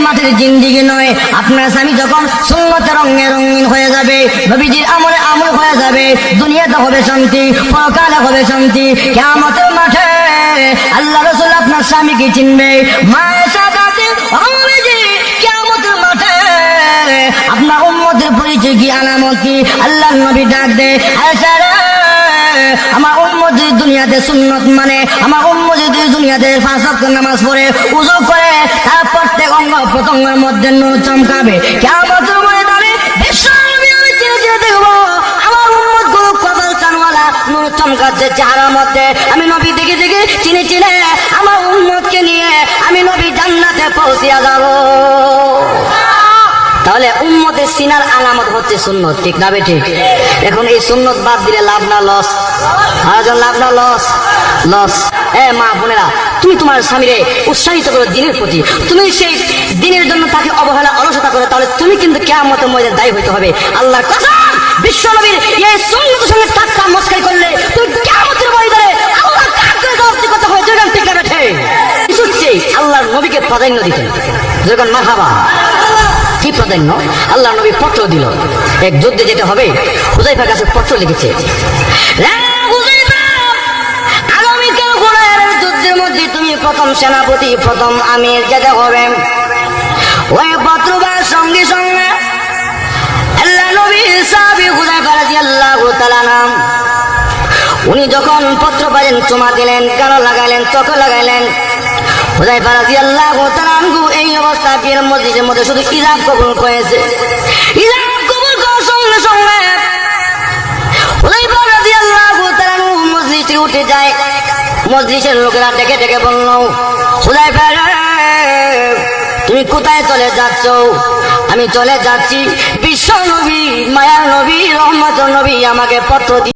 মাটির জিন্দেগি নয়। আপনার স্বামী যখন সুন্নতের রঙে রঙিন হয়ে যাবে, নবীজির আমলে আমল হয়ে যাবে, দুনিয়াতে হবে শান্তি, পরকালে হবে শান্তি। কিয়ামতের মাঠে আল্লাহ রাসূল আপনার স্বামীকে চিনবে। মায়ের সাথে নবীজি কিয়ামতের মাঠে আপনার উম্মতের পরিচয় কি, আলামত কি? আল্লাহর নবী ডাক দে, আয়েশা রে, আমার উম্মত যদি দুনিয়াতে সুন্নত মানে, আমার উম্মত যদি দুনিয়াতে 5 ওয়াক্ত নামাজ পড়ে, ওযু করে, তার প্রত্যেক অঙ্গ প্রত্যঙ্গের মধ্যে নূর চমকাবে। কিয়ামতের ময়দানে বিশ্বনবী আমি চিনে চিনে দেখব আমার উম্মত গুলো কপাল চানওয়ালা, নূর চমকাচ্ছে চেহারার মধ্যে। আমি নবী দেখে দেখে চিনে চিনে আমার উম্মতকে নিয়ে আমি নবী জান্নাতে পৌঁছিয়া যাব। তাহলে উম্মতের সিনার আলামত হচ্ছে সুন্নত, ঠিক না বেঠিক? এখন এই সুন্নত বাদ দিলে লাভ না লস? আরেকজন লাভ না লস? লস। মা বোনেরা, তুমি তোমার স্বামীরে উৎসাহিত করো দিনের প্রতি, তুমি সেই দিনের জন্য তাকে অবহেলা অলসতা করে, তাহলে তুমি কিন্তু কিয়ামতের ময়দানে দায়ী হইতে হবে। আল্লাহর কসম, বিশ্বনবীর এই সুন্নতের সঙ্গে ঠাট্টা মস্কারি করলে তুমি কিয়ামতের ময়দানে আল্লাহর কাছে জবাবদিহি করতে হবে। যখন ঠিক না বেঠে কিছু চেয়ে আল্লাহর নবীকে প্রাধান্য দিতেন। যখন মারহাবা কি প্রাধান্য, আল্লাহ নবী পত্র দিল, এক যুদ্ধে যেতে হবে, হুযায়ফার কাছে পত্র লিখেছে, আগামীকাল হুনাইনের যুদ্ধের মধ্যে তুমি প্রথম সেনাপতি, প্রথম আমির যেতে হবে। ওই পত্র পাওয়ার সঙ্গে সঙ্গে আল্লাহ নবী সাহাবী হুযায়ফা রাদিয়াল্লাহু তাআলা নাম, উনি যখন পত্র পাইলেন চুমা দিলেন, কানো লাগাইলেন, চোখে লাগাইলেন। হুযায়ফা রাদিয়াল্লাহু তাআলা এই অবস্থা পীর মসজিদের মধ্যে শুধু ইজাব কবুল করেছে। ইজাব কবুল করার সঙ্গে সঙ্গে হুযায়ফা রাদিয়াল্লাহু তাআলা মসজিদ থেকে উঠে যায়। মসজিদের লোকেরা ডেকে ডেকে বলল, হুযায়ফা তুমি কোথায় চলে যাচ্ছ? আমি চলে যাচ্ছি বিশ্ব নবী, মায়ার নবী, রহমতের নবী আমাকে পত্র